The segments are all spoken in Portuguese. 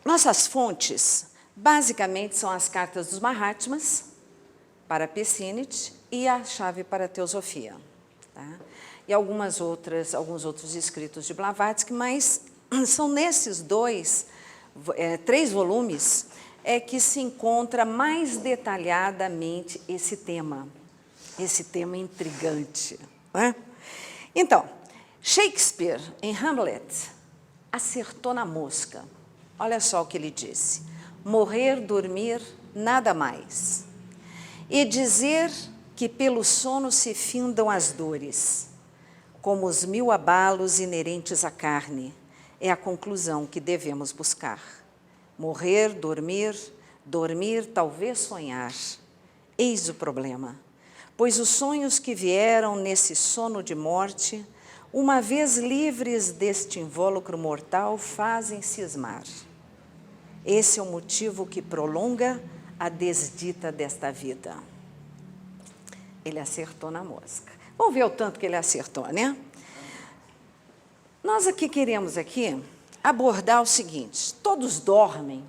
Nossas fontes, basicamente, são as cartas dos Mahatmas, para Pesinit, e a chave para a Teosofia. Tá? E alguns outros escritos de Blavatsky, mas são nesses três volumes, que se encontra mais detalhadamente esse tema intrigante. Né? Então, Shakespeare, em Hamlet, acertou na mosca. Olha só o que ele disse: morrer, dormir, nada mais. E dizer que pelo sono se findam as dores, como os 1000 abalos inerentes à carne, é a conclusão que devemos buscar. Morrer, dormir, talvez sonhar. Eis o problema, pois os sonhos que vieram nesse sono de morte, uma vez livres deste invólucro mortal, fazem cismar. Esse é o motivo que prolonga a desdita desta vida. Ele acertou na mosca. Vamos ver o tanto que ele acertou, né? Nós aqui queremos abordar o seguinte: todos dormem.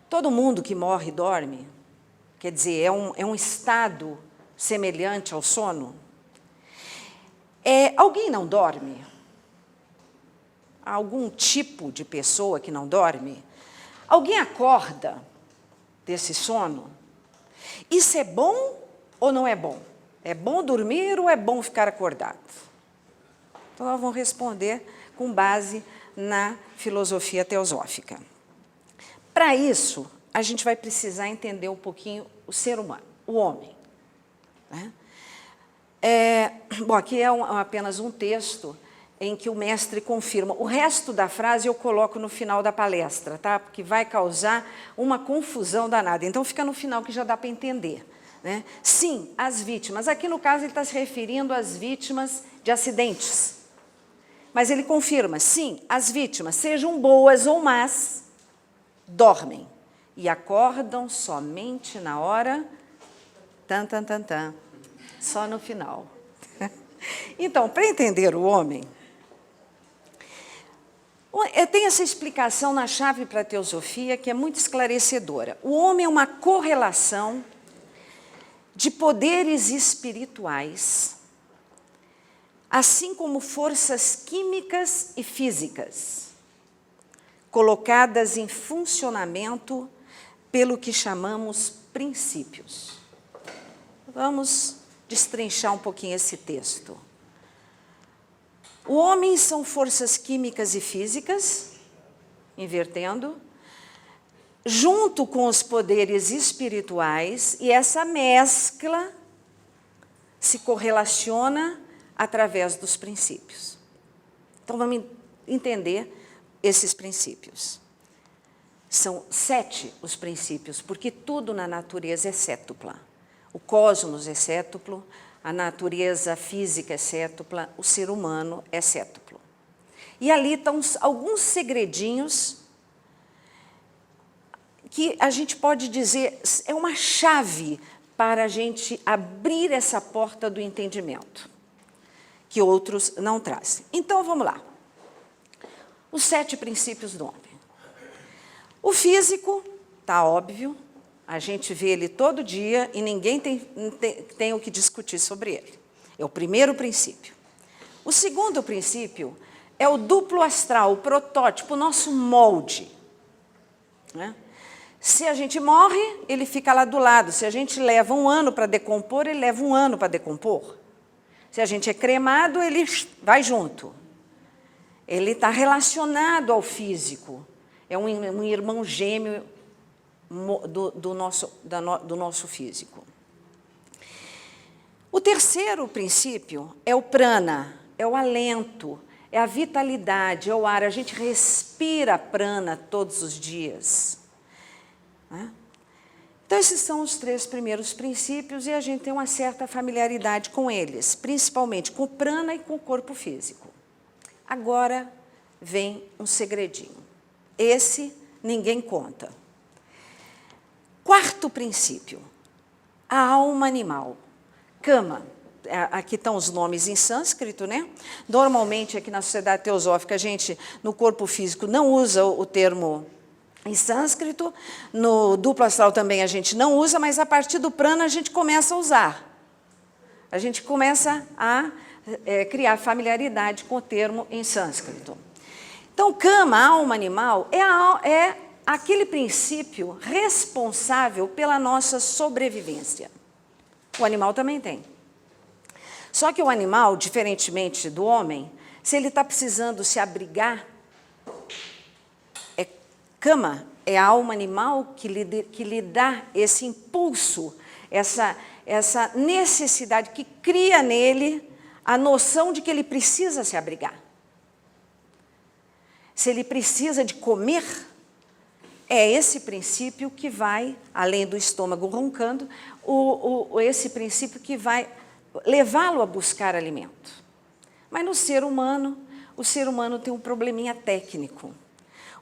Todo mundo que morre dorme. Quer dizer, é um estado semelhante ao sono. Alguém não dorme? Há algum tipo de pessoa que não dorme? Alguém acorda desse sono? Isso é bom ou não é bom? É bom dormir ou é bom ficar acordado? Então, nós vamos responder com base na filosofia teosófica. Para isso, a gente vai precisar entender um pouquinho o ser humano, o homem. Né? Bom, aqui é apenas um texto em que o mestre confirma. O resto da frase eu coloco no final da palestra, tá? Porque vai causar uma confusão danada. Então, fica no final que já dá para entender. Né? Sim, as vítimas. Aqui, no caso, ele está se referindo às vítimas de acidentes. Mas ele confirma, sim, as vítimas, sejam boas ou más, dormem e acordam somente na hora, só no final. Então, para entender o homem, tem essa explicação na chave para a teosofia que é muito esclarecedora. O homem é uma correlação de poderes espirituais, assim como forças químicas e físicas, colocadas em funcionamento pelo que chamamos princípios. Vamos destrinchar um pouquinho esse texto. O homem são forças químicas e físicas, invertendo, junto com os poderes espirituais, e essa mescla se correlaciona através dos princípios. Então, vamos entender esses princípios. São 7 os princípios, porque tudo na natureza é cétupla. O cosmos é cétuplo, a natureza física é cétupla, o ser humano é cétuplo. E ali estão alguns segredinhos que a gente pode dizer é uma chave para a gente abrir essa porta do entendimento, que outros não trazem. Então, vamos lá. Os 7 princípios do homem. O físico, está óbvio, a gente vê ele todo dia e ninguém tem o que discutir sobre ele. É o primeiro princípio. O segundo princípio é o duplo astral, o protótipo, o nosso molde. Né? Se a gente morre, ele fica lá do lado. Se a gente leva 1 ano para decompor, ele leva 1 ano para decompor. Se a gente é cremado, ele vai junto. Ele está relacionado ao físico. É um irmão gêmeo do nosso físico. O terceiro princípio é o prana, é o alento, é a vitalidade, é o ar. A gente respira prana todos os dias. Né? Então, esses são os 3 primeiros princípios e a gente tem uma certa familiaridade com eles, principalmente com o prana e com o corpo físico. Agora vem um segredinho. Esse ninguém conta. Quarto princípio, a alma animal. Kama, aqui estão os nomes em sânscrito, né? Normalmente, aqui na Sociedade Teosófica, a gente, no corpo físico, não usa o termo em sânscrito, no duplo astral também a gente não usa, mas a partir do prana a gente começa a usar. A gente começa a criar familiaridade com o termo em sânscrito. Então, kama, alma animal, é aquele princípio responsável pela nossa sobrevivência. O animal também tem. Só que o animal, diferentemente do homem, se ele está precisando se abrigar, kama é a alma animal que lhe dá esse impulso, essa necessidade que cria nele a noção de que ele precisa se abrigar. Se ele precisa de comer, é esse princípio que vai, além do estômago roncando, esse princípio que vai levá-lo a buscar alimento. Mas no ser humano, o ser humano tem um probleminha técnico.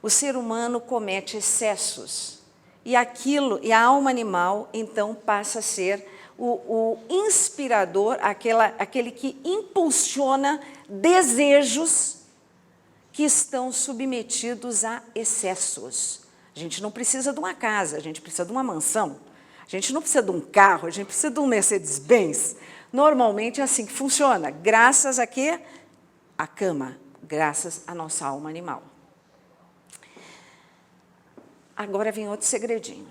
O ser humano comete excessos. E a alma animal, então, passa a ser o inspirador, aquele que impulsiona desejos que estão submetidos a excessos. A gente não precisa de uma casa, a gente precisa de uma mansão. A gente não precisa de um carro, a gente precisa de um Mercedes-Benz. Normalmente é assim que funciona. Graças a quê? A kama, graças à nossa alma animal. Agora vem outro segredinho,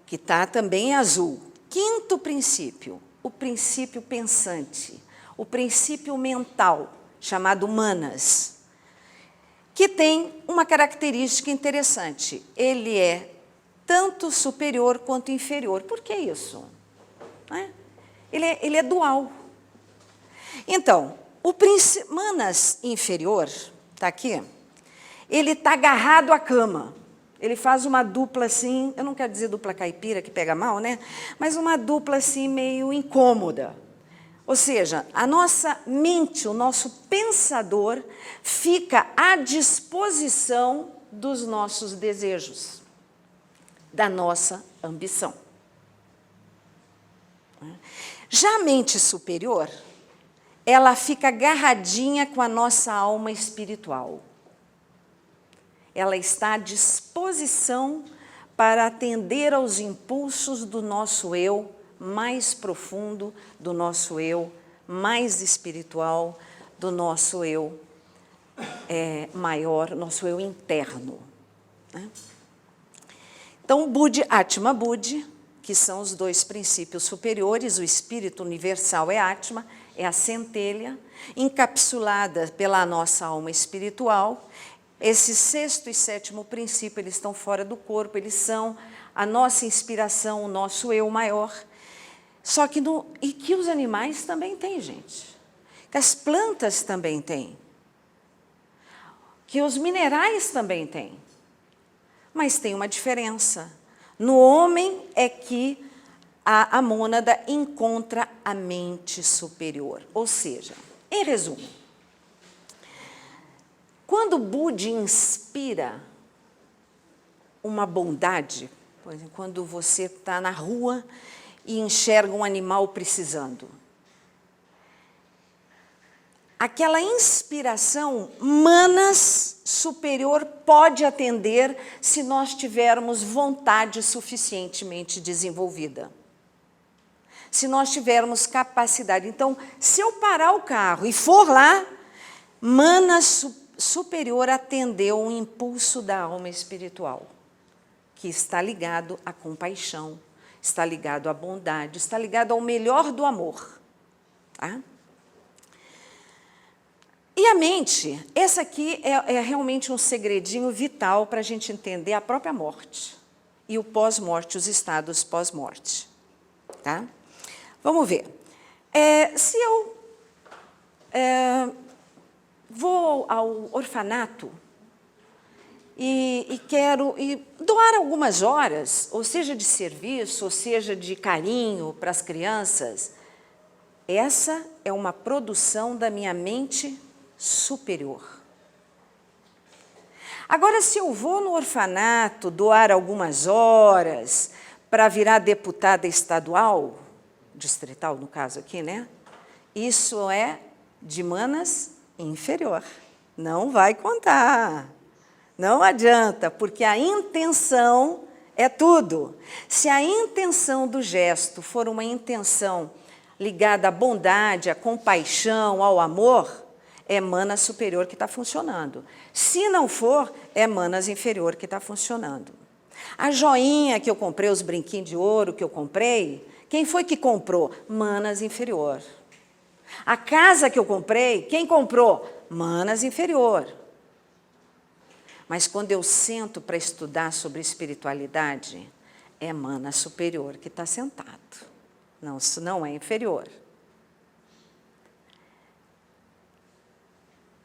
que está também em azul. Quinto princípio, o princípio pensante, o princípio mental, chamado manas, que tem uma característica interessante. Ele é tanto superior quanto inferior. Por que isso? Ele é dual. Então, o manas inferior, está aqui, ele está agarrado à cama. Ele faz uma dupla assim, eu não quero dizer dupla caipira, que pega mal, né? Mas uma dupla assim meio incômoda. Ou seja, a nossa mente, o nosso pensador, fica à disposição dos nossos desejos, da nossa ambição. Já a mente superior, ela fica agarradinha com a nossa alma espiritual. Ela está à disposição para atender aos impulsos do nosso eu mais profundo, do nosso eu mais espiritual, do nosso eu maior, nosso eu interno. Então, Buddhi, Atma Buddhi, que são os dois princípios superiores, o espírito universal é Atma, é a centelha, encapsulada pela nossa alma espiritual. Esse sexto e sétimo princípio, eles estão fora do corpo, eles são a nossa inspiração, o nosso eu maior. Só que, e que os animais também têm, gente. Que as plantas também têm. Que os minerais também têm. Mas tem uma diferença. No homem é que a mônada encontra a mente superior. Ou seja, em resumo, quando o Buddha inspira uma bondade, por exemplo, quando você está na rua e enxerga um animal precisando, aquela inspiração, manas superior pode atender se nós tivermos vontade suficientemente desenvolvida. Se nós tivermos capacidade. Então, se eu parar o carro e for lá, manas superior atendeu um impulso da alma espiritual, que está ligado à compaixão, está ligado à bondade, está ligado ao melhor do amor. Tá? E a mente, essa aqui é realmente um segredinho vital para a gente entender a própria morte e o pós-morte, os estados pós-morte. Tá? Vamos ver. Se eu vou ao orfanato e quero doar algumas horas, ou seja de serviço, ou seja de carinho para as crianças, essa é uma produção da minha mente superior. Agora, se eu vou no orfanato doar algumas horas para virar deputada estadual, distrital no caso aqui, né? Isso é de manas inferior. Não vai contar. Não adianta, porque a intenção é tudo. Se a intenção do gesto for uma intenção ligada à bondade, à compaixão, ao amor, é manas superior que está funcionando. Se não for, é manas inferior que está funcionando. A joinha que eu comprei, os brinquinhos de ouro que eu comprei, quem foi que comprou? Manas inferior. A casa que eu comprei, quem comprou? Manas inferior. Mas quando eu sento para estudar sobre espiritualidade, é mana superior que está sentado. Não, isso não é inferior.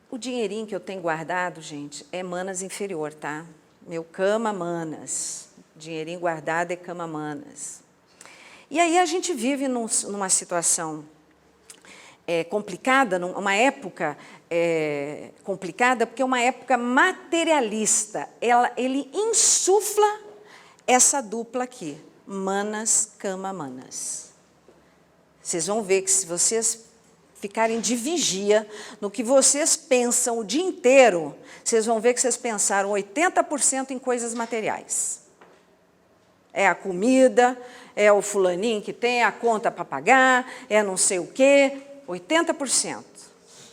O dinheirinho que eu tenho guardado, gente, é manas inferior, tá? Meu cama manas. Dinheirinho guardado é cama manas. E aí a gente vive numa situação complicada, numa época complicada, porque é uma época materialista. Ele insufla essa dupla aqui, manas, cama, manas. Vocês vão ver que se vocês ficarem de vigia no que vocês pensam o dia inteiro, vocês vão ver que vocês pensaram 80% em coisas materiais. É a comida, é o fulaninho que tem a conta para pagar, é não sei o quê. 80%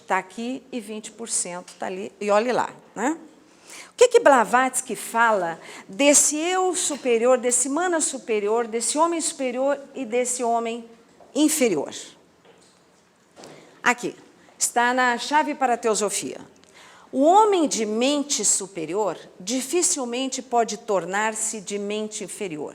está aqui e 20% está ali. E olhe lá, né? O que Blavatsky fala desse eu superior, desse mana superior, desse homem superior e desse homem inferior? Aqui, está na chave para a teosofia. O homem de mente superior dificilmente pode tornar-se de mente inferior.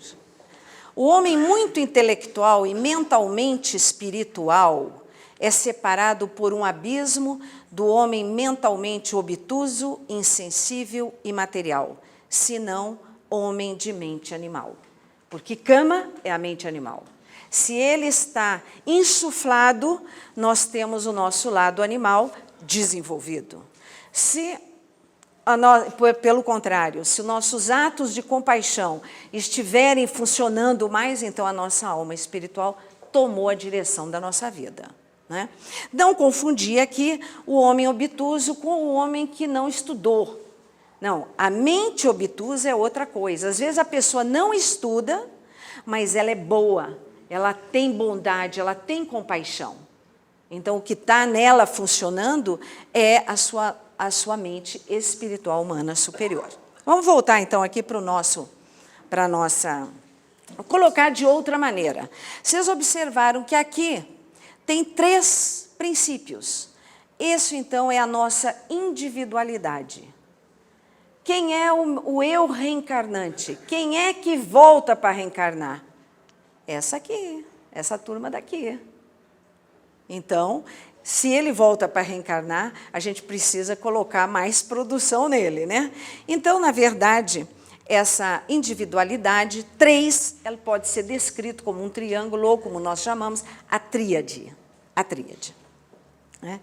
O homem muito intelectual e mentalmente espiritual é separado por um abismo do homem mentalmente obtuso, insensível e material, senão homem de mente animal. Porque cama é a mente animal. Se ele está insuflado, nós temos o nosso lado animal desenvolvido. Pelo contrário, se nossos atos de compaixão estiverem funcionando mais, então a nossa alma espiritual tomou a direção da nossa vida. Né? Não confundir aqui o homem obtuso com o homem que não estudou. Não, a mente obtusa é outra coisa. Às vezes a pessoa não estuda, mas ela é boa, ela tem bondade, ela tem compaixão. Então, o que está nela funcionando é a sua mente espiritual humana superior. Vamos voltar, então, aqui para a nossa... Vou colocar de outra maneira. Vocês observaram que aqui tem 3 princípios. Isso, então, é a nossa individualidade. Quem é o eu reencarnante? Quem é que volta para reencarnar? Essa aqui, essa turma daqui. Então, se ele volta para reencarnar, a gente precisa colocar mais produção nele, né? Então, na verdade, essa individualidade, 3, ela pode ser descrito como um triângulo, ou como nós chamamos, a tríade. A tríade. Né?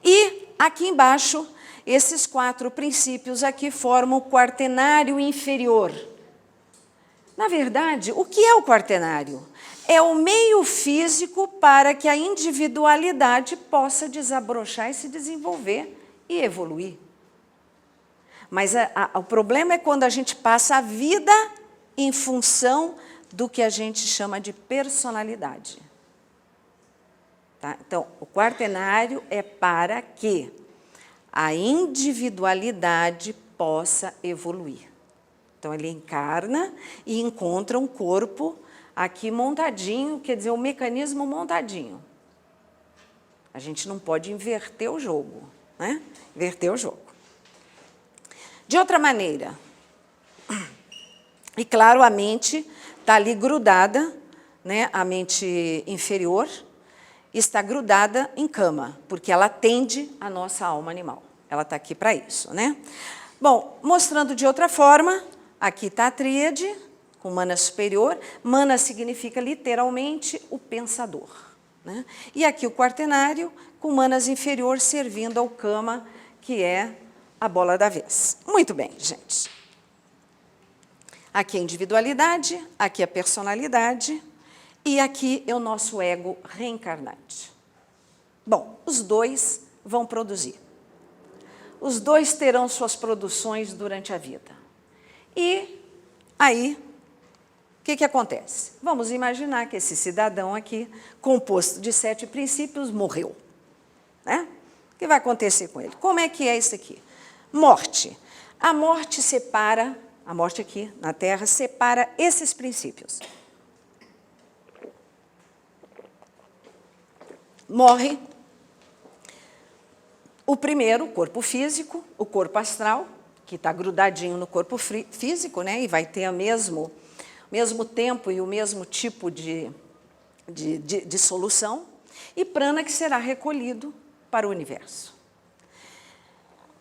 E aqui embaixo, esses 4 princípios aqui formam o quaternário inferior. Na verdade, o que é o quaternário? É o meio físico para que a individualidade possa desabrochar e se desenvolver e evoluir. Mas o problema é quando a gente passa a vida em função do que a gente chama de personalidade. Tá? Então, o quaternário é para que a individualidade possa evoluir. Então, ele encarna e encontra um corpo aqui montadinho, quer dizer, um mecanismo montadinho. A gente não pode inverter o jogo, né? Inverter o jogo. De outra maneira, e claro, a mente está ali grudada, né? A mente inferior está grudada em cama, porque ela atende a nossa alma animal. Ela está aqui para isso, né? Bom, mostrando de outra forma, aqui está a tríade, com mana superior. Mana significa literalmente o pensador. Né? E aqui o quaternário, com manas inferior, servindo ao cama, que é a bola da vez. Muito bem, gente. Aqui a individualidade, aqui a personalidade, e aqui é o nosso ego reencarnante. Bom, os dois vão produzir. Os dois terão suas produções durante a vida. E aí, o que acontece? Vamos imaginar que esse cidadão aqui, composto de 7 princípios, morreu. Né? O que vai acontecer com ele? Como é que é isso aqui? Morte. A morte separa, a morte aqui na Terra, separa esses princípios. Morre o primeiro, o corpo físico, o corpo astral, que está grudadinho no corpo físico, né? E vai ter o mesmo tempo e o mesmo tipo de solução, e prana, que será recolhido para o universo.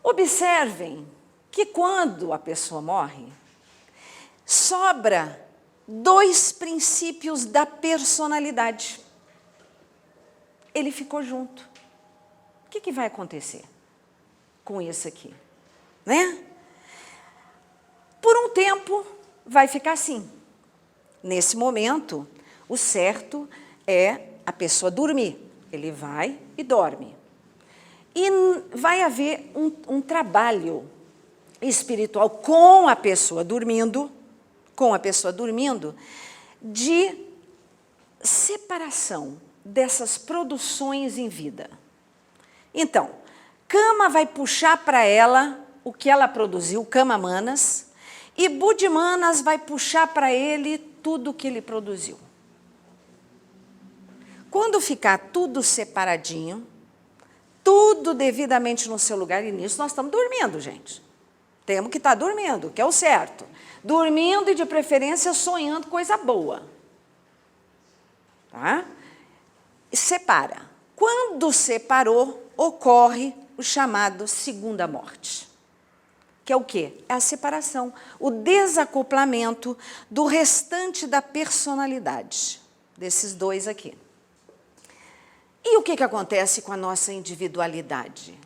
Observem que quando a pessoa morre, sobra 2 princípios da personalidade. Ele ficou junto. O que vai acontecer com isso aqui? Né? Por um tempo, vai ficar assim. Nesse momento, o certo é a pessoa dormir. Ele vai e dorme. E vai haver um trabalho espiritual com a pessoa dormindo, de separação dessas produções em vida. Então, Kama vai puxar para ela o que ela produziu, Kama Manas, e Buddhimanas vai puxar para ele tudo o que ele produziu. Quando ficar tudo separadinho, tudo devidamente no seu lugar, e nisso nós estamos dormindo, gente. Temos que estar dormindo, que é o certo. Dormindo e, de preferência, sonhando coisa boa. Tá? Separa. Quando separou, ocorre o chamado segunda morte. Que é o quê? É a separação, o desacoplamento do restante da personalidade, desses dois aqui. E o que acontece com a nossa individualidade?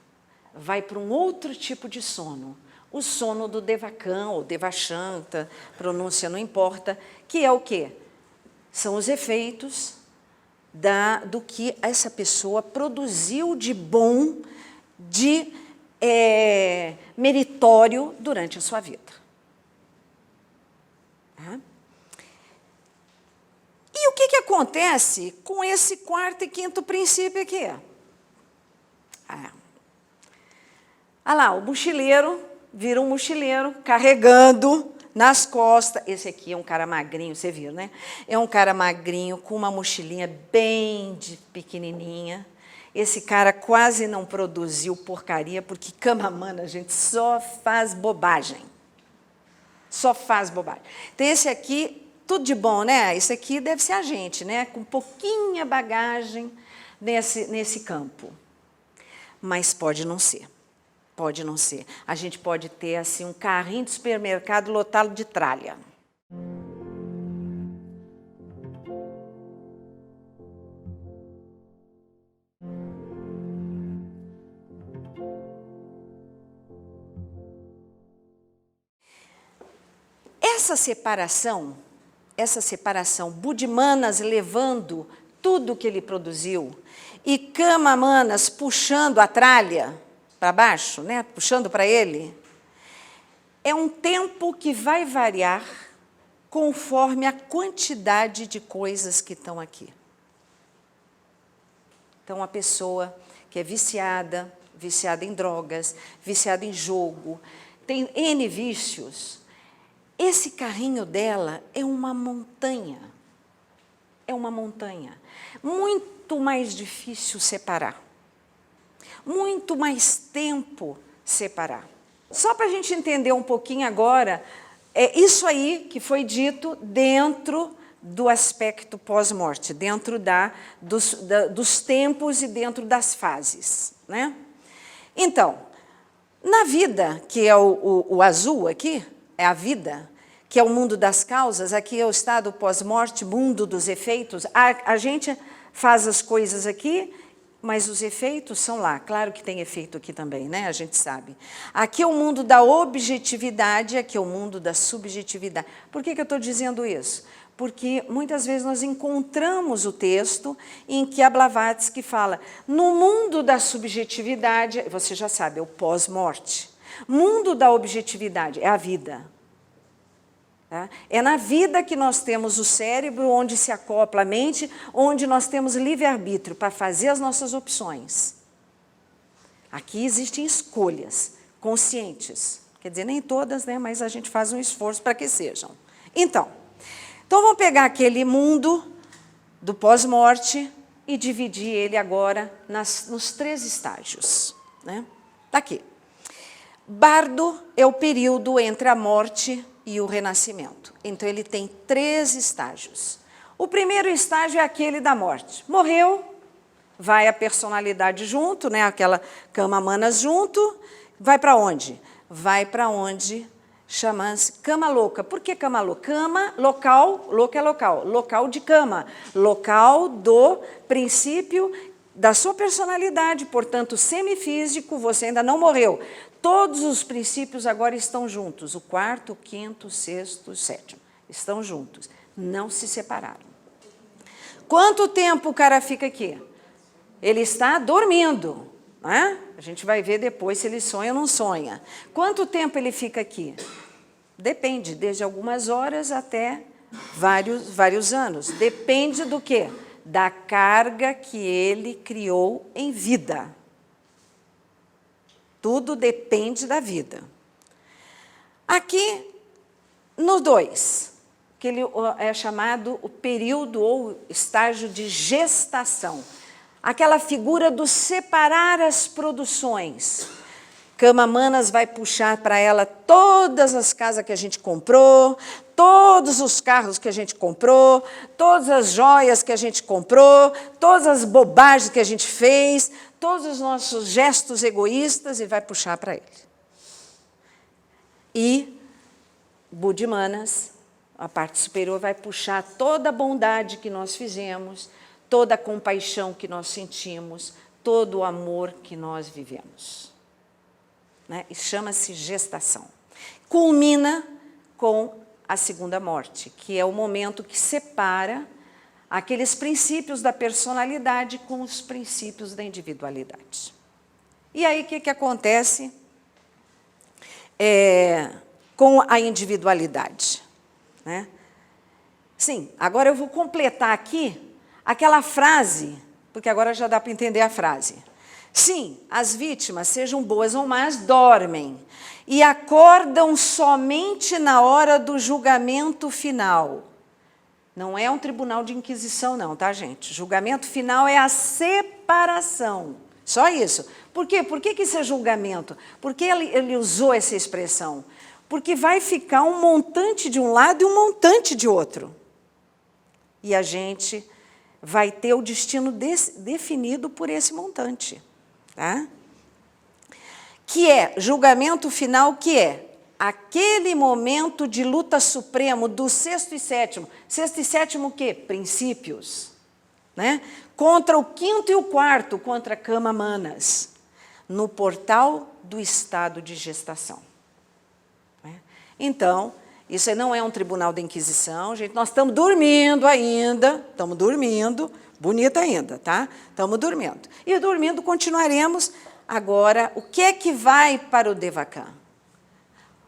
Vai para um outro tipo de sono, o sono do Devachan ou Devachanta, pronúncia não importa, que é o quê? São os efeitos do que essa pessoa produziu de bom, de meritório durante a sua vida. E o que acontece com esse 4º e 5º princípio aqui? Olha lá, o mochileiro vira um mochileiro carregando nas costas. Esse aqui é um cara magrinho, você viu, né? É um cara magrinho com uma mochilinha bem pequenininha. Esse cara quase não produziu porcaria, porque Kama Mana, a gente só faz bobagem. Só faz bobagem. Então, esse aqui, tudo de bom, né? Esse aqui deve ser a gente, né? Com pouquinha bagagem nesse campo. Mas pode não ser. Pode não ser. A gente pode ter, assim, um carrinho de supermercado lotado de tralha. Essa separação, Buddhimanas levando tudo que ele produziu e Kama Manas puxando a tralha para baixo, né, puxando para ele, é um tempo que vai variar conforme a quantidade de coisas que estão aqui. Então, a pessoa que é viciada em drogas, viciada em jogo, tem N vícios, esse carrinho dela é uma montanha. É uma montanha. Muito mais difícil separar. Muito mais tempo separar. Só para a gente entender um pouquinho agora, é isso aí que foi dito dentro do aspecto pós-morte, dentro dos tempos e dentro das fases, né? Então, na vida, que é o azul aqui, é a vida, que é o mundo das causas, aqui é o estado pós-morte, mundo dos efeitos. A gente faz as coisas aqui, mas os efeitos são lá. Claro que tem efeito aqui também, né? A gente sabe. Aqui é o mundo da objetividade, aqui é o mundo da subjetividade. Por que eu estou dizendo isso? Porque muitas vezes nós encontramos o texto em que a Blavatsky fala, no mundo da subjetividade, você já sabe, é o pós-morte. Mundo da objetividade é a vida. Tá? É na vida que nós temos o cérebro, onde se acopla a mente, onde nós temos livre-arbítrio para fazer as nossas opções. Aqui existem escolhas conscientes. Quer dizer, nem todas, né? Mas a gente faz um esforço para que sejam. Então vamos pegar aquele mundo do pós-morte e dividir ele agora nos 3 estágios. Né? Tá aqui. Bardo é o período entre a morte e o renascimento. Então, ele tem 3 estágios. O primeiro estágio é aquele da morte. Morreu, vai a personalidade junto, né? Aquela cama manas junto, vai para onde? Vai para onde chama-se cama louca. Por que cama louca? Cama, local, louca é local. Local de cama. Local do princípio da sua personalidade. Portanto, semifísico, você ainda não morreu. Todos os princípios agora estão juntos. O 4º, o 5º, o 6º, o 7º. Estão juntos. Não se separaram. Quanto tempo o cara fica aqui? Ele está dormindo. Né? A gente vai ver depois se ele sonha ou não sonha. Quanto tempo ele fica aqui? Depende, desde algumas horas até vários anos. Depende do quê? Da carga que ele criou em vida. Tudo depende da vida. Aqui, no 2, que ele é chamado o período ou estágio de gestação. Aquela figura do separar as produções. Cama Manas vai puxar para ela todas as casas que a gente comprou, todos os carros que a gente comprou, todas as joias que a gente comprou, todas as bobagens que a gente fez, todos os nossos gestos egoístas e vai puxar para ele. E Budi Manas, a parte superior, vai puxar toda a bondade que nós fizemos, toda a compaixão que nós sentimos, todo o amor que nós vivemos. Né? E chama-se gestação. Culmina com a segunda morte, que é o momento que separa aqueles princípios da personalidade com os princípios da individualidade. E aí, o que acontece com a individualidade? Né? Sim, agora eu vou completar aqui aquela frase, porque agora já dá para entender a frase. Sim, as vítimas, sejam boas ou más, dormem e acordam somente na hora do julgamento final. Não é um tribunal de inquisição não, tá, gente? Julgamento final é a separação. Só isso. Por quê? Por que isso é julgamento? Por que ele usou essa expressão? Porque vai ficar um montante de um lado e um montante de outro. E a gente vai ter o destino definido por esse montante. Tá? Que é julgamento final, que é aquele momento de luta supremo do 6º e 7º. 6º e 7º o quê? Princípios. Né? Contra o 5º e o 4º, contra Cama Manas, no portal do estado de gestação. Né? Então, isso não é um tribunal da Inquisição, gente, nós estamos dormindo ainda, estamos dormindo, bonita ainda, tá? Estamos dormindo. E dormindo continuaremos. Agora, o que é que vai para o Devakan?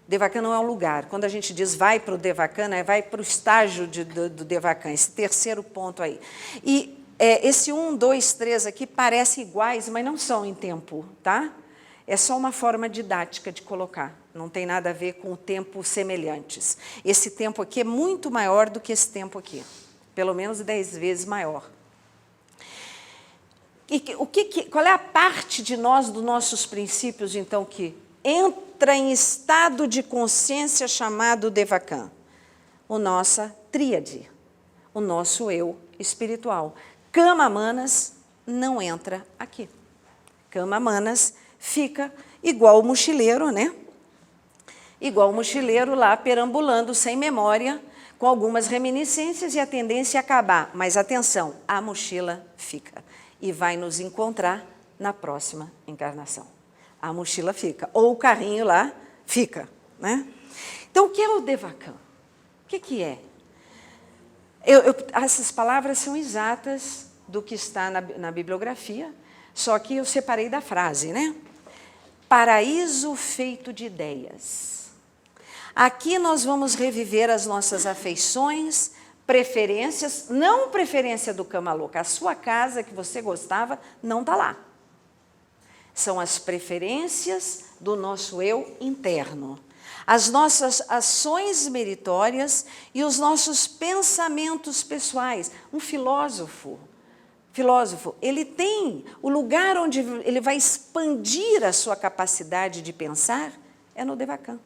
Devakan não é um lugar. Quando a gente diz vai para o Devakan, vai para o estágio do Devakan, esse terceiro ponto aí. E esse 1, 2, 3 aqui parecem iguais, mas não são em tempo, tá? É só uma forma didática de colocar. Não tem nada a ver com o tempo semelhantes. Esse tempo aqui é muito maior do que esse tempo aqui. Pelo menos 10 vezes maior. E qual é a parte de nós, dos nossos princípios, então, que entra em estado de consciência chamado Devakan? A nossa tríade, o nosso eu espiritual. Cama Manas não entra aqui. Cama Manas fica igual o mochileiro, né? Igual o mochileiro lá perambulando sem memória, com algumas reminiscências e a tendência a acabar. Mas atenção, a mochila fica e vai nos encontrar na próxima encarnação. A mochila fica, ou o carrinho lá fica. Né? Então, o que é o Devakan? O que é? Essas palavras são exatas do que está na bibliografia, só que eu separei da frase, né? Paraíso feito de ideias. Aqui nós vamos reviver as nossas afeições, preferências, não preferência do cama louca. A sua casa que você gostava não está lá. São as preferências do nosso eu interno. As nossas ações meritórias e os nossos pensamentos pessoais. Um filósofo, ele tem o lugar onde ele vai expandir a sua capacidade de pensar é no Devakan.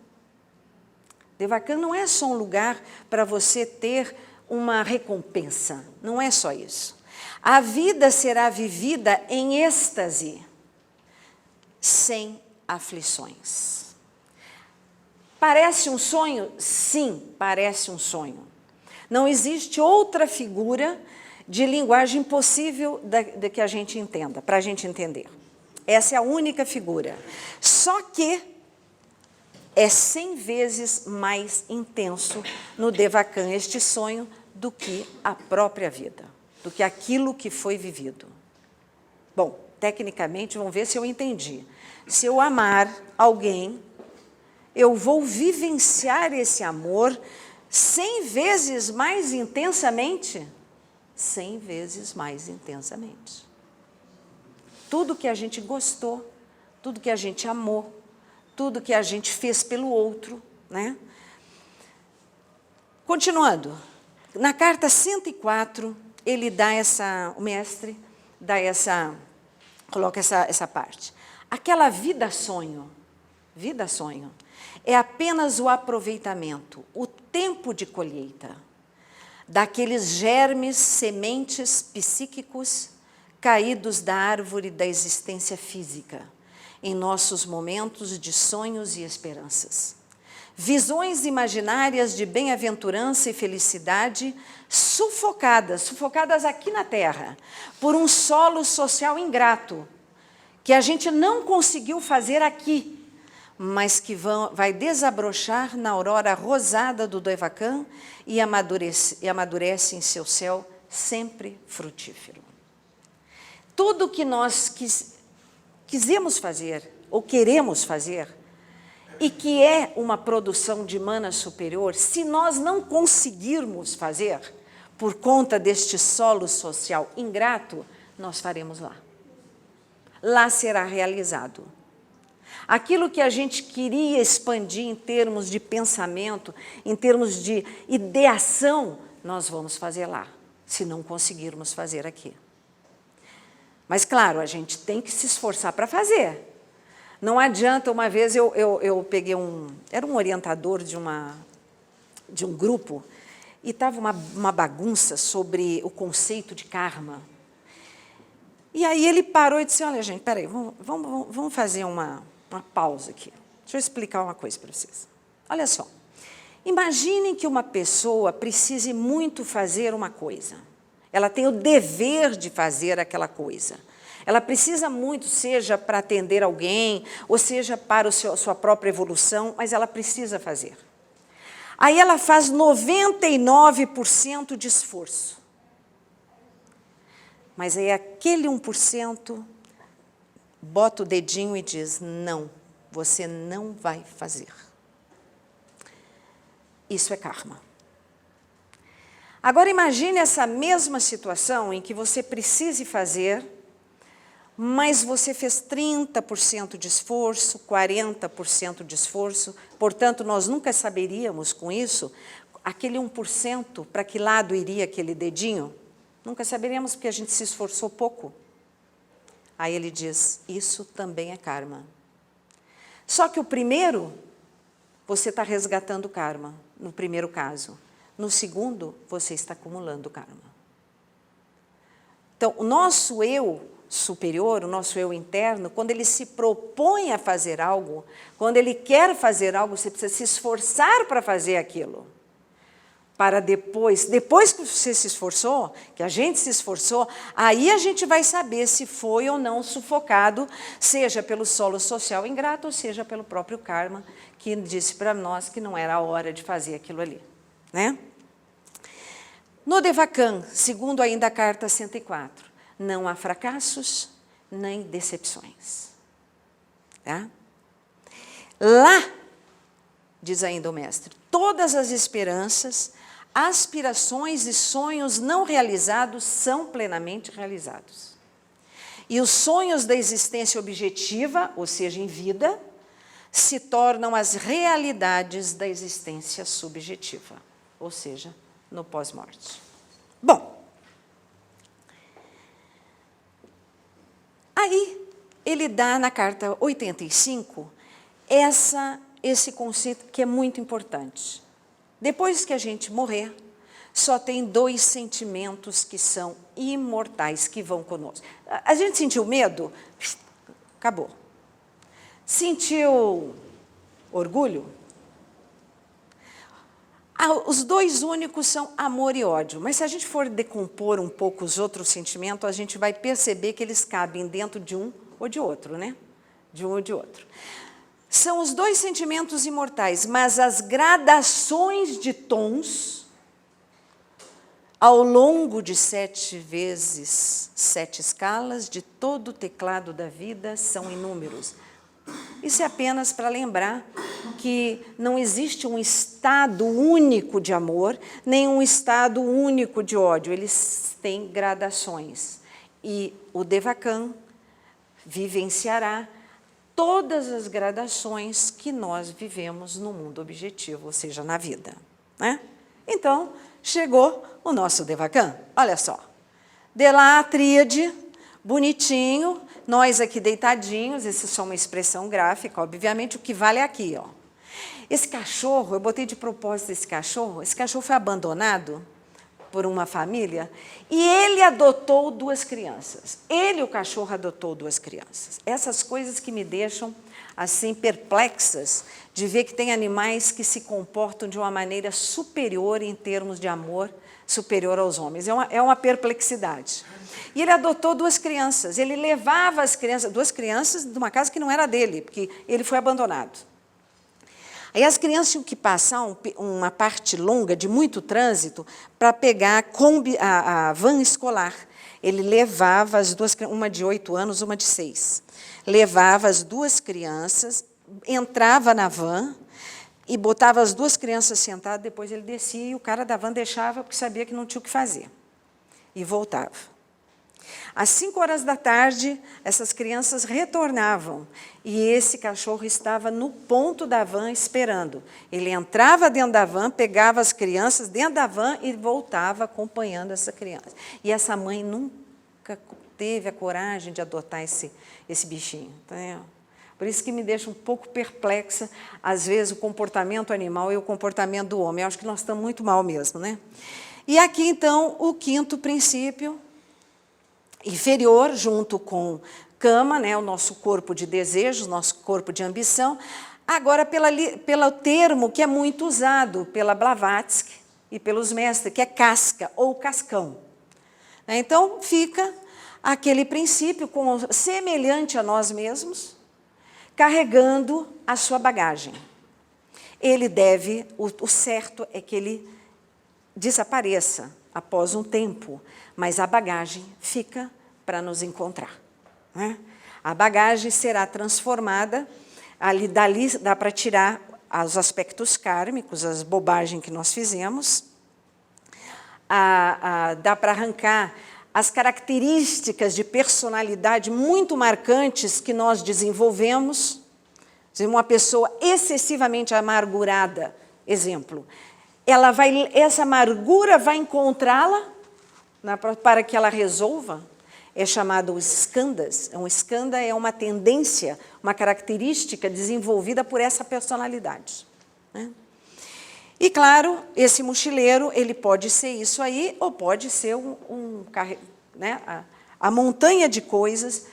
Devakan não é só um lugar para você ter uma recompensa, não é só isso. A vida será vivida em êxtase, sem aflições. Parece um sonho? Sim, parece um sonho. Não existe outra figura de linguagem possível de que a gente entenda, para a gente entender. Essa é a única figura. Só que é 100 vezes mais intenso no Devakan este sonho do que a própria vida, do que aquilo que foi vivido. Bom, tecnicamente, vamos ver se eu entendi. Se eu amar alguém, eu vou vivenciar esse amor 100 vezes mais intensamente. 100 vezes mais intensamente. Tudo que a gente gostou, tudo que a gente amou, tudo que a gente fez pelo outro, né? Continuando, na carta 104, ele dá o mestre dá coloca essa parte. Aquela vida-sonho, é apenas o aproveitamento, o tempo de colheita daqueles germes, sementes psíquicos caídos da árvore da existência física, em nossos momentos de sonhos e esperanças. Visões imaginárias de bem-aventurança e felicidade sufocadas aqui na Terra, por um solo social ingrato, que a gente não conseguiu fazer aqui, mas que vai desabrochar na aurora rosada do Devakan e amadurece em seu céu sempre frutífero. Tudo que nós quisemos fazer, ou queremos fazer, e que é uma produção de mana superior, se nós não conseguirmos fazer, por conta deste solo social ingrato, nós faremos lá. Lá será realizado. Aquilo que a gente queria expandir em termos de pensamento, em termos de ideação, nós vamos fazer lá, se não conseguirmos fazer aqui. Mas, claro, a gente tem que se esforçar para fazer. Não adianta, uma vez eu peguei era um orientador de um grupo, e estava uma bagunça sobre o conceito de karma. E aí ele parou e disse, olha, gente, peraí, vamos fazer uma pausa aqui. Deixa eu explicar uma coisa para vocês. Olha só, imaginem que uma pessoa precise muito fazer uma coisa. Ela tem o dever de fazer aquela coisa. Ela precisa muito, seja para atender alguém, ou seja para a sua própria evolução, mas ela precisa fazer. Aí ela faz 99% de esforço. Mas aí aquele 1% bota o dedinho e diz, não, você não vai fazer. Isso é karma. Agora imagine essa mesma situação em que você precise fazer, mas você fez 30% de esforço, 40% de esforço, portanto, nós nunca saberíamos com isso, aquele 1%, para que lado iria aquele dedinho? Nunca saberíamos porque a gente se esforçou pouco. Aí ele diz, isso também é karma. Só que o primeiro, você está resgatando karma, no primeiro caso. No segundo, você está acumulando karma. Então, o nosso eu superior, o nosso eu interno, quando ele se propõe a fazer algo, quando ele quer fazer algo, você precisa se esforçar para fazer aquilo. Para depois que você se esforçou, que a gente se esforçou, aí a gente vai saber se foi ou não sufocado, seja pelo solo social ingrato, ou seja pelo próprio karma, que disse para nós que não era a hora de fazer aquilo ali, né? No Devakan, segundo ainda a carta 104, não há fracassos nem decepções. Tá? Lá, diz ainda o mestre, todas as esperanças, aspirações e sonhos não realizados são plenamente realizados. E os sonhos da existência objetiva, ou seja, em vida, se tornam as realidades da existência subjetiva, ou seja, no pós-morte. Bom, aí ele dá na carta 85 esse conceito que é muito importante. Depois que a gente morrer, só tem 2 sentimentos que são imortais, que vão conosco. A gente sentiu medo? Acabou. Sentiu orgulho? Os 2 únicos são amor e ódio, mas se a gente for decompor um pouco os outros sentimentos, a gente vai perceber que eles cabem dentro de um ou de outro, né? De um ou de outro. São os 2 sentimentos imortais, mas as gradações de tons, ao longo de 7 vezes 7 escalas de todo o teclado da vida, são inúmeros. Isso é apenas para lembrar que não existe um estado único de amor, nem um estado único de ódio. Eles têm gradações. E o Devakan vivenciará todas as gradações que nós vivemos no mundo objetivo, ou seja, na vida. Né? Então, chegou o nosso Devakan. Olha só. De lá a tríade, bonitinho, nós aqui deitadinhos, isso é só uma expressão gráfica, obviamente o que vale é aqui. Ó. Esse cachorro, eu botei de propósito esse cachorro foi abandonado por uma família e ele adotou 2 crianças. Ele, o cachorro, adotou 2 crianças. Essas coisas que me deixam assim perplexas de ver que tem animais que se comportam de uma maneira superior em termos de amor, superior aos homens. É uma perplexidade. E ele adotou 2 crianças. Ele levava as crianças, 2 crianças de uma casa que não era dele, porque ele foi abandonado. Aí as crianças tinham que passar uma parte longa de muito trânsito para pegar a van escolar. Ele levava as 2, uma de 8 anos, uma de 6. Levava as 2 crianças, entrava na van e botava as 2 crianças sentadas, depois ele descia e o cara da van deixava porque sabia que não tinha o que fazer. E voltava. Às 5 horas da tarde, essas crianças retornavam e esse cachorro estava no ponto da van esperando. Ele entrava dentro da van, pegava as crianças dentro da van e voltava acompanhando essa criança. E essa mãe nunca teve a coragem de adotar esse bichinho. Tá vendo? Por isso que me deixa um pouco perplexa, às vezes, o comportamento animal e o comportamento do homem. Eu acho que nós estamos muito mal mesmo, né? E aqui, então, o 5º princípio, inferior, junto com Kama, né, o nosso corpo de desejos, nosso corpo de ambição, agora pelo termo que é muito usado pela Blavatsky e pelos mestres, que é casca ou cascão. Então, fica aquele princípio semelhante a nós mesmos, carregando a sua bagagem. Ele deve, o certo é que ele desapareça após um tempo, mas a bagagem fica para nos encontrar. Né? A bagagem será transformada, dali dá para tirar os aspectos kármicos, as bobagens que nós fizemos, dá para arrancar as características de personalidade muito marcantes que nós desenvolvemos. Uma pessoa excessivamente amargurada, exemplo, essa amargura vai encontrá-la para que ela resolva. É chamado skandhas. Um skandha é uma tendência, uma característica desenvolvida por essa personalidade. Né? E, claro, esse mochileiro, ele pode ser isso aí, ou pode ser né? A montanha de coisas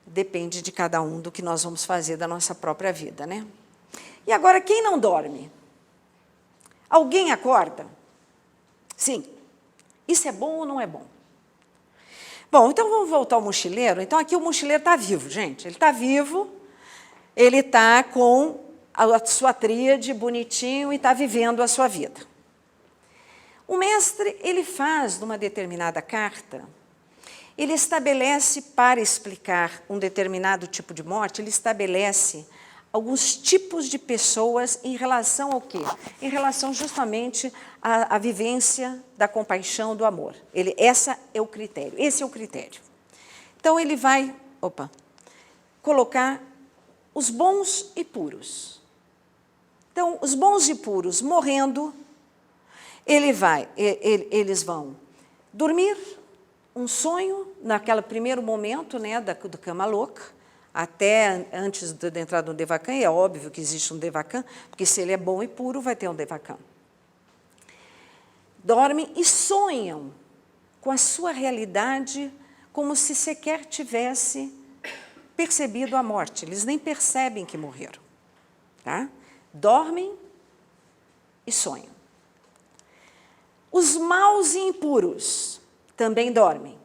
depende de cada um do que nós vamos fazer da nossa própria vida. Né? E agora, quem não dorme? Alguém acorda? Sim. Isso é bom ou não é bom? Bom, então vamos voltar ao mochileiro. Então, aqui o mochileiro está vivo, gente. Ele está vivo, ele está com a sua tríade bonitinho e está vivendo a sua vida. O mestre, ele faz, numa determinada carta, ele estabelece, para explicar um determinado tipo de morte, ele estabelece alguns tipos de pessoas em relação ao quê? Em relação justamente à vivência da compaixão, do amor. Esse é o critério. Então, ele vai colocar os bons e puros. Então, os bons e puros morrendo, eles vão dormir um sonho, naquele primeiro momento, né, do cama louca, até antes de entrar no Devakan, e é óbvio que existe um Devakan, porque se ele é bom e puro, vai ter um Devakan. Dormem e sonham com a sua realidade como se sequer tivesse percebido a morte. Eles nem percebem que morreram. Tá? Dormem e sonham. Os maus e impuros também dormem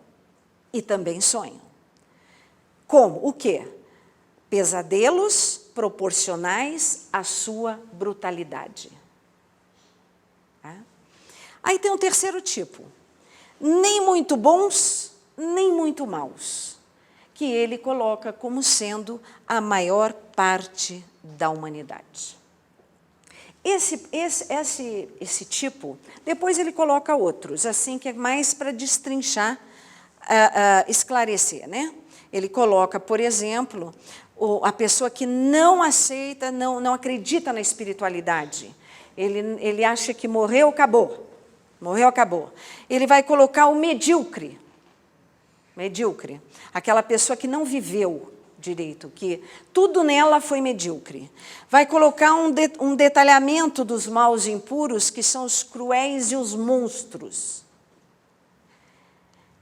e também sonham. Como? O quê? Pesadelos proporcionais à sua brutalidade. Tá? Aí tem um terceiro tipo. Nem muito bons, nem muito maus, que ele coloca como sendo a maior parte da humanidade. Esse tipo, depois ele coloca outros, assim, que é mais para destrinchar, esclarecer, né? Ele coloca, por exemplo, a pessoa que não aceita, não acredita na espiritualidade. Ele acha que morreu, acabou. Morreu, acabou. Ele vai colocar o medíocre. Medíocre. Aquela pessoa que não viveu direito, que tudo nela foi medíocre. Vai colocar um detalhamento dos maus e impuros, que são os cruéis e os monstros.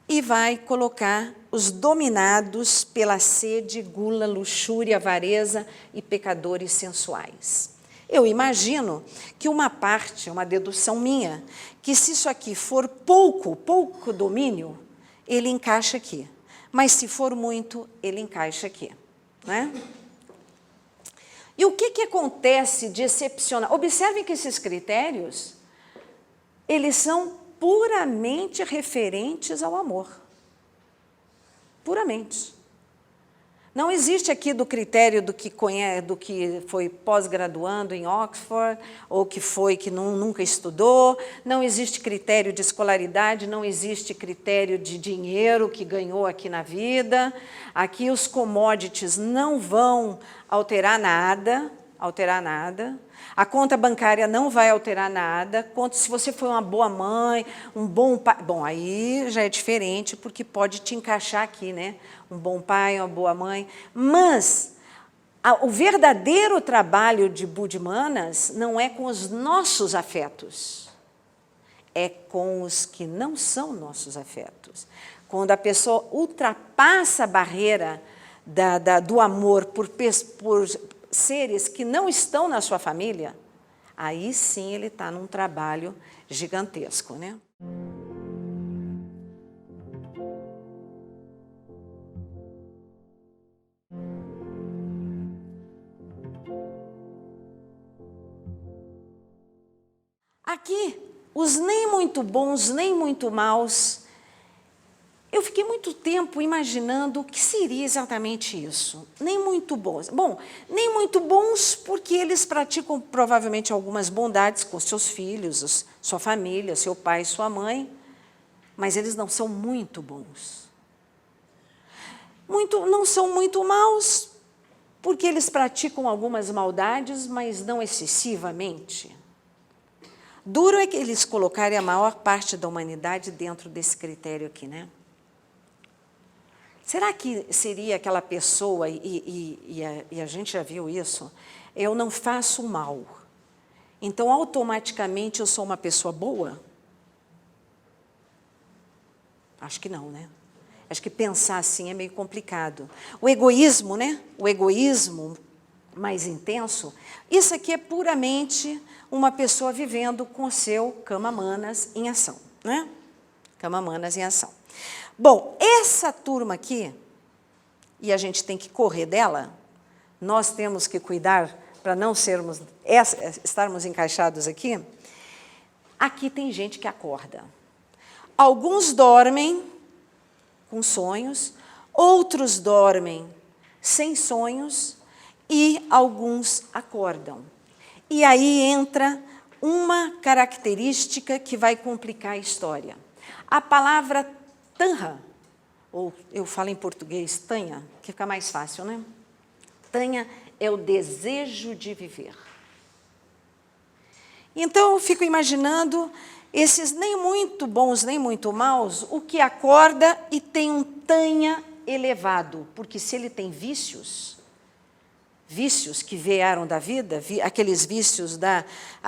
E vai colocar os dominados pela sede, gula, luxúria, avareza e pecadores sensuais. Eu imagino que uma parte, uma dedução minha, que se isso aqui for pouco domínio, ele encaixa aqui. Mas se for muito, ele encaixa aqui. Né? E o que acontece de excepcional? Observem que esses critérios, eles são puramente referentes ao amor. Puramente. Não existe aqui do critério do que foi pós-graduando em Oxford, ou que nunca estudou, não existe critério de escolaridade, não existe critério de dinheiro que ganhou aqui na vida. Aqui os commodities não vão alterar nada. A conta bancária não vai alterar nada. Se você foi uma boa mãe, um bom pai... Bom, aí já é diferente, porque pode te encaixar aqui, né? Um bom pai, uma boa mãe. Mas o verdadeiro trabalho de Buddhimanas não é com os nossos afetos. É com os que não são nossos afetos. Quando a pessoa ultrapassa a barreira do amor por seres que não estão na sua família, aí sim ele está num trabalho gigantesco, né? Aqui, os nem muito bons, nem muito maus, eu fiquei muito tempo imaginando o que seria exatamente isso. Nem muito bons. Bom, nem muito bons porque eles praticam provavelmente algumas bondades com seus filhos, sua família, seu pai, sua mãe, mas eles não são muito bons. Não são muito maus porque eles praticam algumas maldades, mas não excessivamente. Duro é que eles colocarem a maior parte da humanidade dentro desse critério aqui, né? Será que seria aquela pessoa, e a gente já viu isso, eu não faço mal, então automaticamente eu sou uma pessoa boa? Acho que não, né? Acho que pensar assim é meio complicado. O egoísmo, né? O egoísmo mais intenso, isso aqui é puramente uma pessoa vivendo com o seu Kama Manas em ação, né? Kama Manas em ação. Bom, essa turma aqui, e a gente tem que correr dela, nós temos que cuidar para não estarmos encaixados aqui, Aqui tem gente que acorda. Alguns dormem com sonhos, outros dormem sem sonhos e alguns acordam. E aí entra uma característica que vai complicar a história. A palavra tanha, ou eu falo em português tanha, que fica mais fácil, né? Tanha é o desejo de viver. Então, eu fico imaginando esses nem muito bons, nem muito maus, o que acorda e tem um tanha elevado, porque se ele tem vícios que vieram da vida, aqueles vícios da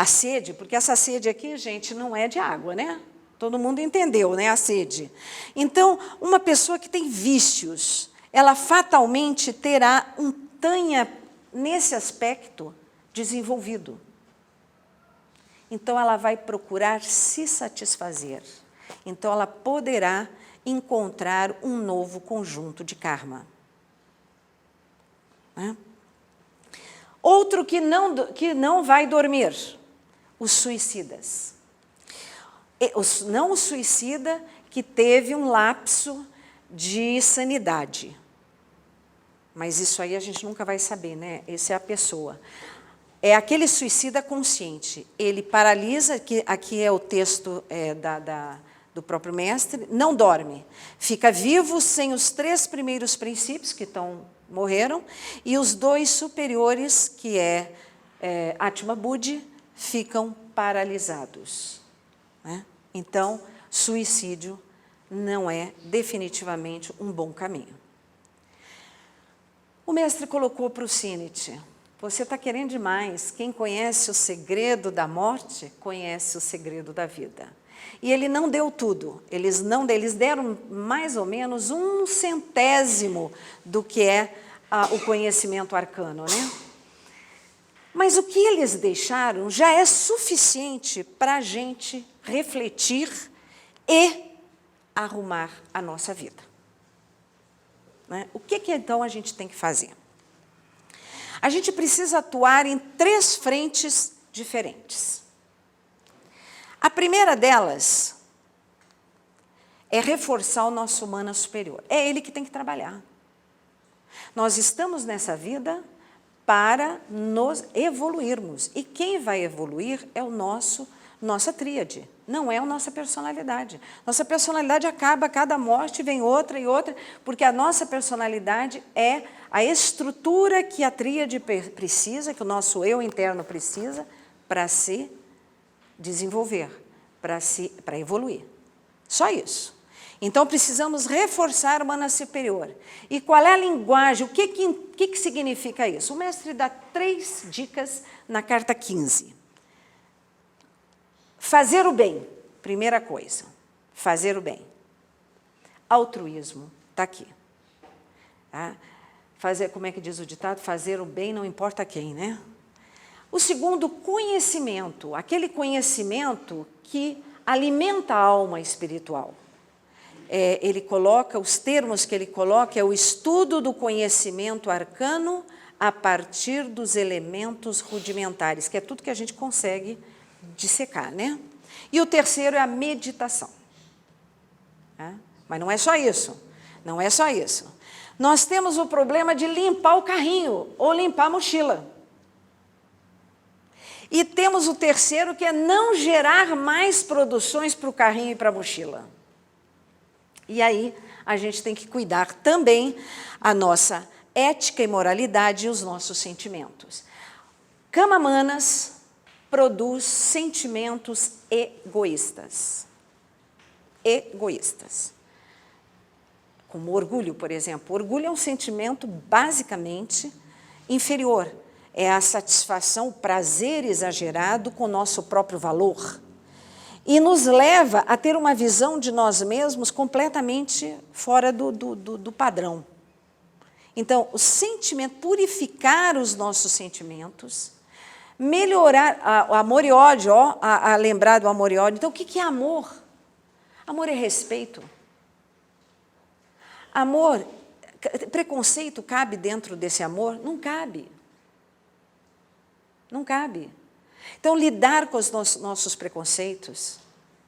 sede, porque essa sede aqui, gente, não é de água, né? Todo mundo entendeu, né, a sede. Então, uma pessoa que tem vícios, ela fatalmente terá um tanha, nesse aspecto, desenvolvido. Então, ela vai procurar se satisfazer. Então, ela poderá encontrar um novo conjunto de karma. Né? Outro que não vai dormir, os suicidas. Não o suicida que teve um lapso de sanidade. Mas isso aí a gente nunca vai saber, né? Essa é a pessoa. É aquele suicida consciente. Ele paralisa, aqui é o texto do próprio mestre, não dorme. Fica vivo sem os 3 primeiros princípios, que morreram, e os 2 superiores, que é Atma Buddhi, ficam paralisados. Né? Então, suicídio não é definitivamente um bom caminho. O mestre colocou para o Sinit: você está querendo demais. Quem conhece o segredo da morte, conhece o segredo da vida. E ele não deu tudo. Eles deram mais ou menos 1/100º do que é o conhecimento arcano, né? Mas o que eles deixaram já é suficiente para a gente refletir e arrumar a nossa vida. Né? O que então a gente tem que fazer? A gente precisa atuar em 3 frentes diferentes. A primeira delas é reforçar o nosso humano superior. É ele que tem que trabalhar. Nós estamos nessa vida para nos evoluirmos. E quem vai evoluir é nossa tríade, não é a nossa personalidade. Nossa personalidade acaba, cada morte vem outra e outra, porque a nossa personalidade é a estrutura que a tríade precisa, que o nosso eu interno precisa para se desenvolver, para evoluir. Só isso. Então, precisamos reforçar o mana superior. E qual é a linguagem? O que significa isso? O mestre dá 3 dicas na carta 15. Fazer o bem, primeira coisa. Fazer o bem. Altruísmo, está aqui. Tá? Como é que diz o ditado? Fazer o bem não importa quem, né? O segundo, conhecimento. Aquele conhecimento que alimenta a alma espiritual. Ele coloca, os termos que ele coloca é o estudo do conhecimento arcano a partir dos elementos rudimentares, que é tudo que a gente consegue dissecar, né? E o terceiro é a meditação. Mas não é só isso, não é só isso. Nós temos o problema de limpar o carrinho ou limpar a mochila. E temos o terceiro, que é não gerar mais produções para o carrinho e para a mochila. E aí, a gente tem que cuidar também a nossa ética e moralidade e os nossos sentimentos. Kama Manas produz sentimentos egoístas. Egoístas. Como orgulho, por exemplo. Orgulho é um sentimento basicamente inferior. É a satisfação, o prazer exagerado com o nosso próprio valor. E nos leva a ter uma visão de nós mesmos completamente fora do padrão. Então, o sentimento, purificar os nossos sentimentos, melhorar o amor e ódio, a lembrar do amor e ódio. Então, o que é amor? Amor é respeito. Amor, preconceito cabe dentro desse amor? Não cabe. Não cabe. Então, lidar com os nossos preconceitos,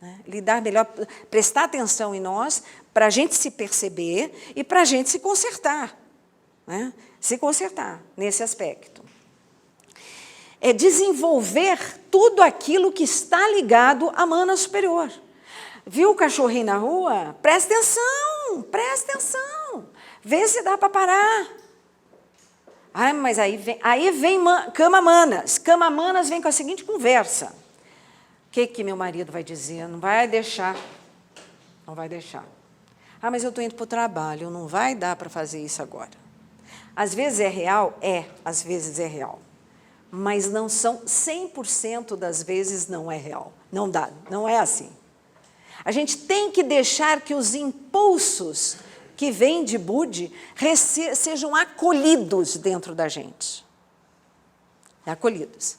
né? Lidar melhor, prestar atenção em nós, para a gente se perceber e para a gente se consertar, né? Se consertar nesse aspecto. É desenvolver tudo aquilo que está ligado à mana superior. Viu o cachorrinho na rua? Presta atenção, vê se dá para parar. Ah, mas aí vem Cama Manas vem com a seguinte conversa. O que meu marido vai dizer? Não vai deixar. Não vai deixar. Ah, mas eu estou indo para o trabalho, não vai dar para fazer isso agora. Às vezes é real? Às vezes é real. Mas não são 100% das vezes não é real. Não dá, não é assim. A gente tem que deixar que os impulsos que vêm de Budi sejam acolhidos dentro da gente. Acolhidos.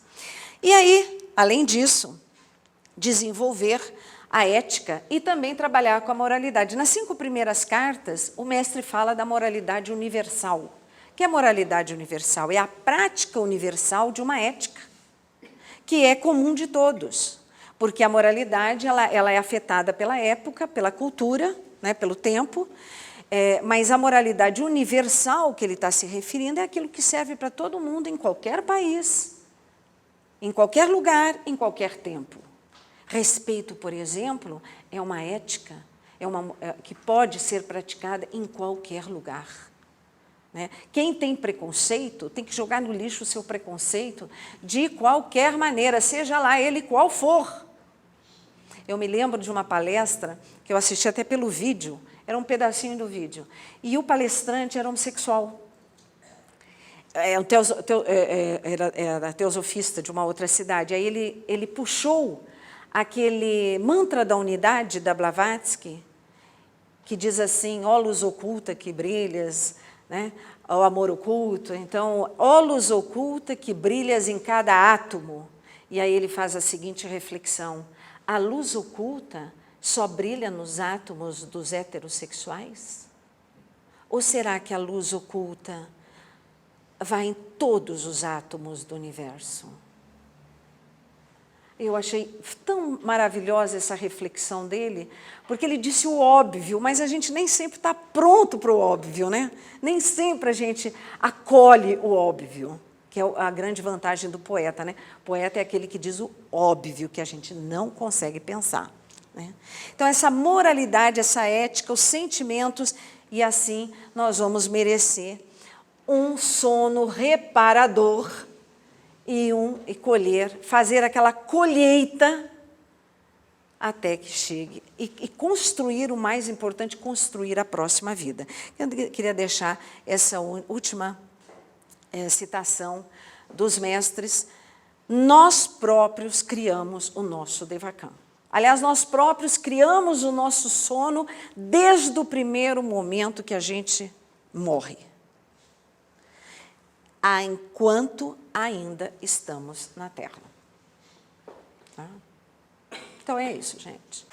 E aí, além disso, desenvolver a ética e também trabalhar com a moralidade. Nas 5 primeiras cartas, o mestre fala da moralidade universal. O que é moralidade universal? É a prática universal de uma ética, que é comum de todos. Porque a moralidade ela é afetada pela época, pela cultura, né, pelo tempo, mas a moralidade universal que ele está se referindo é aquilo que serve para todo mundo, em qualquer país, em qualquer lugar, em qualquer tempo. Respeito, por exemplo, é uma ética que pode ser praticada em qualquer lugar. Né? Quem tem preconceito tem que jogar no lixo o seu preconceito de qualquer maneira, seja lá ele qual for. Eu me lembro de uma palestra que eu assisti até pelo vídeo, era um pedacinho do vídeo, e o palestrante era homossexual. Era teosofista de uma outra cidade. Aí ele puxou aquele mantra da unidade da Blavatsky, que diz assim, ó luz oculta que brilhas, né? O amor oculto. Então, ó luz oculta que brilhas em cada átomo. E aí ele faz a seguinte reflexão, a luz oculta só brilha nos átomos dos heterossexuais? Ou será que a luz oculta vai em todos os átomos do universo? Eu achei tão maravilhosa essa reflexão dele, porque ele disse o óbvio, mas a gente nem sempre está pronto para o óbvio, né? Nem sempre a gente acolhe o óbvio, que é a grande vantagem do poeta, né? O poeta é aquele que diz o óbvio, que a gente não consegue pensar, né? Então, essa moralidade, essa ética, os sentimentos, e assim nós vamos merecer um sono reparador e colher, fazer aquela colheita até que chegue e construir, o mais importante, construir a próxima vida. Eu queria deixar essa última citação dos mestres. Nós próprios criamos o nosso Devachan. Aliás, nós próprios criamos o nosso sono desde o primeiro momento que a gente morre. Enquanto ainda estamos na Terra. Tá? Então é isso, gente.